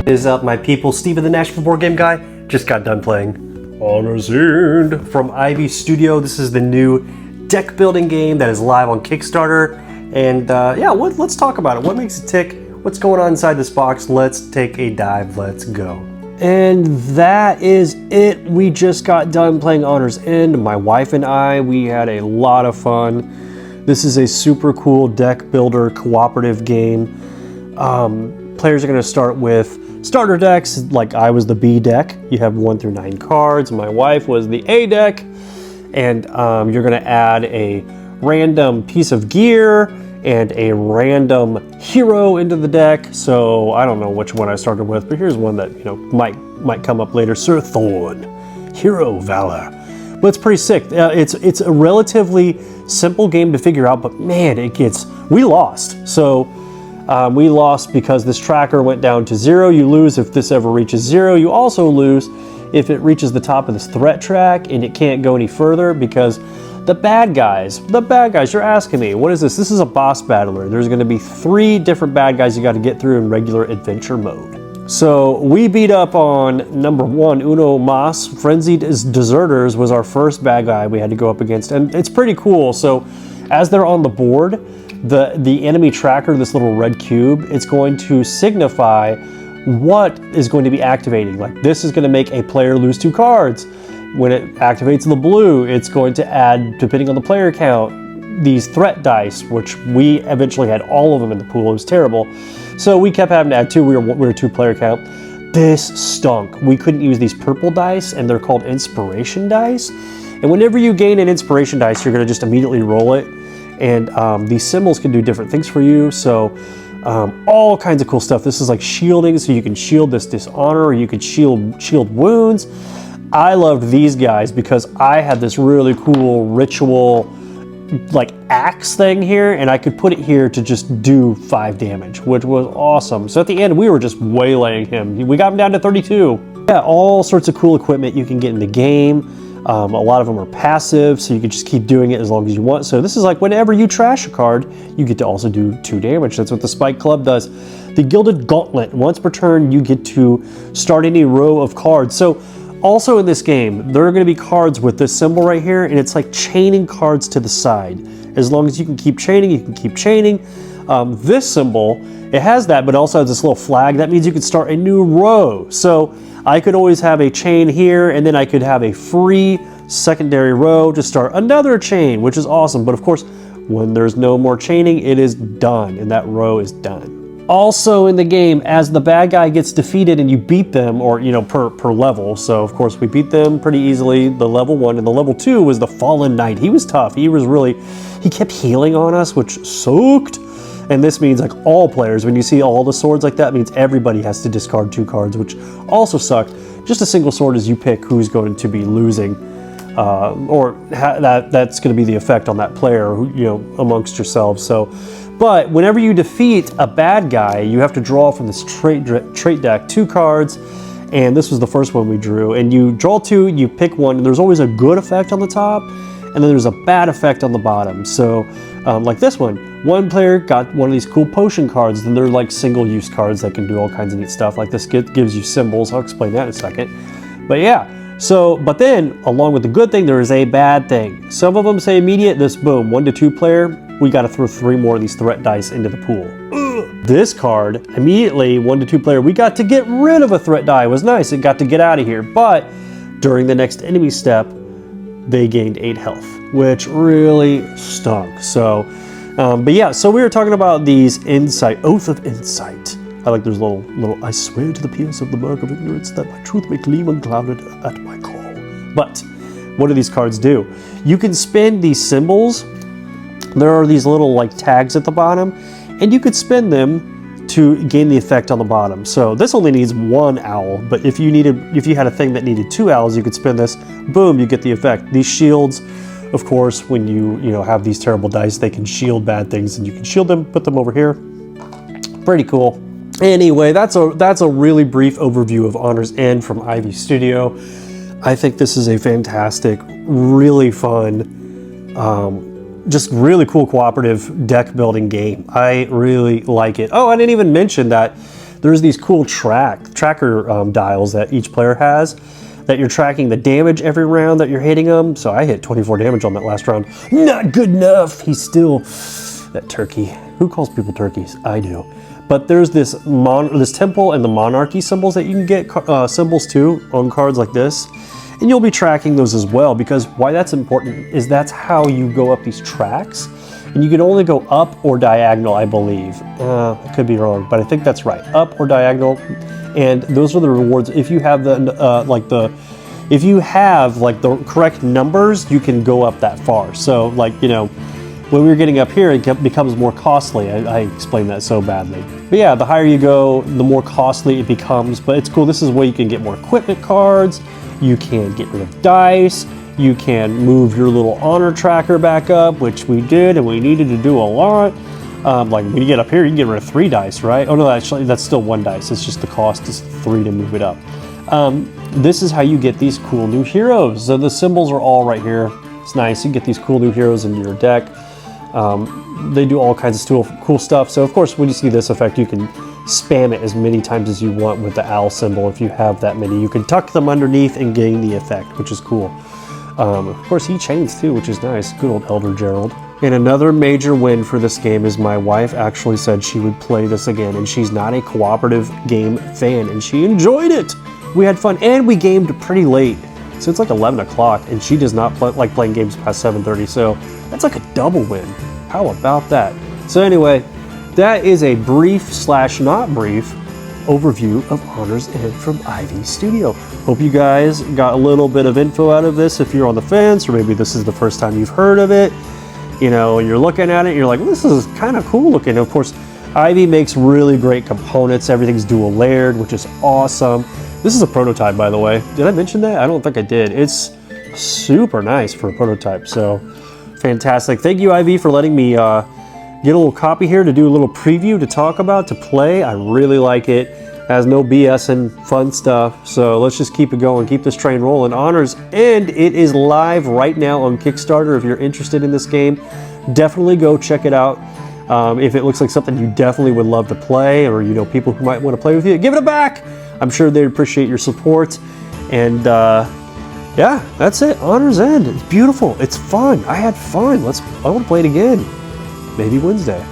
Is up, my people? Steve of the Nashville Board Game Guy just got done playing Honors End from Ivy Studio. This is the new deck building game that is live on Kickstarter. And yeah, let's talk about it. What makes it tick? What's going on inside this box? Let's take a dive. Let's go. And that is it. We just got done playing Honors End. My wife and I, we had a lot of fun. This is a super cool deck builder cooperative game. Players are going to start with starter decks, like I was the B deck. You have 1 through 9 cards. My wife was the A deck. And you're going to add a random piece of gear and a random hero into the deck. So I don't know which one I started with, but here's one that might come up later. Sir Thorn, Hero Valor. But it's pretty sick. It's a relatively simple game to figure out, but man, we lost. So we lost because this tracker went down to 0. You lose if this ever reaches 0. You also lose if it reaches the top of this threat track and it can't go any further because the bad guys, you're asking me, what is this? This is a boss battler. There's going to be 3 different bad guys you got to get through in regular adventure mode. So we beat up on number 1, Uno Mas. Frenzied Deserters was our first bad guy we had to go up against, and it's pretty cool. So as they're on the board, the enemy tracker, this little red cube, it's going to signify what is going to be activating. Like this is going to make a player lose 2 cards. When it activates the blue, it's going to add, depending on the player count, these threat dice, which we eventually had all of them in the pool. It was terrible. So we kept having to add 2. We were 2 player count. This stunk. We couldn't use these purple dice, and they're called inspiration dice. And whenever you gain an inspiration dice, you're going to just immediately roll it. And these symbols can do different things for you. So all kinds of cool stuff. This is like shielding, so you can shield this dishonor, or you could shield wounds. I loved these guys because I had this really cool ritual like axe thing here, and I could put it here to just do 5 damage, which was awesome. So at the end, we were just waylaying him. We got him down to 32. Yeah, all sorts of cool equipment you can get in the game. A lot of them are passive, so you can just keep doing it as long as you want. So this is like whenever you trash a card, you get to also do 2 damage. That's what the Spike Club does. The Gilded Gauntlet, once per turn, you get to start any row of cards. So also in this game, there are going to be cards with this symbol right here, and it's like chaining cards to the side. As long as you can keep chaining, you can keep chaining. This symbol, it has that, but it also has this little flag. That means you can start a new row. So I could always have a chain here, and then I could have a free secondary row to start another chain, which is awesome. But of course, when there's no more chaining, it is done, and that row is done. Also in the game, as the bad guy gets defeated and you beat them, or per level, so of course we beat them pretty easily, the level 1, and the level 2 was the Fallen Knight. He was tough. He kept healing on us, which sucked. And this means like all players, when you see all the swords like that, means everybody has to discard 2 cards, which also sucked. Just a single sword is you pick who's going to be losing, that's going to be the effect on that player, amongst yourselves. So, but whenever you defeat a bad guy, you have to draw from this trait deck 2 cards, and this was the first one we drew. And you draw 2, you pick one, and there's always a good effect on the top, and then there's a bad effect on the bottom. So, like this one player got one of these cool potion cards, and they're like single-use cards that can do all kinds of neat stuff. Like this gives you symbols. I'll explain that in a second. But yeah, so, but then, along with the good thing, there is a bad thing. Some of them say immediate, this boom, 1 to 2 player, we got to throw 3 more of these threat dice into the pool. This card, immediately, 1 to 2 player, we got to get rid of a threat die. It was nice, it got to get out of here. But during the next enemy step, they gained 8 health, which really stunk. So, but yeah, so we were talking about these Oath of Insight. I like there's little, I swear to the peers of the murk of ignorance that my truth may gleam unclouded at my call. But what do these cards do? You can spin these symbols. There are these little like tags at the bottom, and you could spin them to gain the effect on the bottom. So this only needs 1 owl, but if you had a thing that needed 2 owls, you could spin this, boom, you get the effect. These shields, of course, when you have these terrible dice, they can shield bad things, and you can shield them, put them over here. Pretty cool. Anyway, that's a really brief overview of Honors End from Ivy Studio. I think this is a fantastic, really fun, just really cool cooperative deck building game. I really like it. Oh, I didn't even mention that there's these cool tracker dials that each player has, that you're tracking the damage every round that you're hitting them. So I hit 24 damage on that last round. Not good enough. He's still that turkey. Who calls people turkeys? I do. But there's this temple and the monarchy symbols that you can get symbols too on cards like this. And you'll be tracking those as well, because why that's important is that's how you go up these tracks. And you can only go up or diagonal, I believe. I could be wrong, but I think that's right. Up or diagonal. And those are the rewards. If you have the correct numbers, you can go up that far. So like, you know, when we were getting up here, it becomes more costly. I explained that so badly. But yeah, the higher you go, the more costly it becomes. But it's cool. This is where you can get more equipment cards. You can get rid of dice. You can move your little honor tracker back up, which we did, and we needed to do a lot. Like when you get up here, you can get rid of 3 dice, right? Oh no, actually that's still 1 dice. It's just the cost is 3 to move it up. This is how you get these cool new heroes. So the symbols are all right here. It's nice. You get these cool new heroes into your deck. They do all kinds of cool stuff. So of course, when you see this effect, you can spam it as many times as you want with the owl symbol. If you have that many, you can tuck them underneath and gain the effect, which is cool. Of course, he chains too, which is nice. Good old Elder Gerald. And another major win for this game is my wife actually said she would play this again, and she's not a cooperative game fan, and she enjoyed it. We had fun, and we gamed pretty late. So it's like 11 o'clock, and she does not like playing games past 7:30, so that's like a double win. How about that? So anyway, that is a brief / not brief overview of Honors End from Ivy Studio. Hope you guys got a little bit of info out of this if you're on the fence, or maybe this is the first time you've heard of it. You know, and you're looking at it, you're like, well, this is kind of cool looking. Of course, Ivy makes really great components. Everything's dual layered, which is awesome. This is a prototype, by the way. Did I mention that? I don't think I did. It's super nice for a prototype, so fantastic. Thank you, Ivy, for letting me get a little copy here to do a little preview to talk about, to play. I really like it. Has no BS and fun stuff. So let's just keep it going, keep this train rolling. Honors End, it is live right now on Kickstarter. If you're interested in this game, definitely go check it out. If it looks like something you definitely would love to play, or you know people who might want to play with you, give it a back. I'm sure they'd appreciate your support. And yeah, that's it. Honors End. It's beautiful. It's fun. I had fun. I want to play it again. Maybe Wednesday.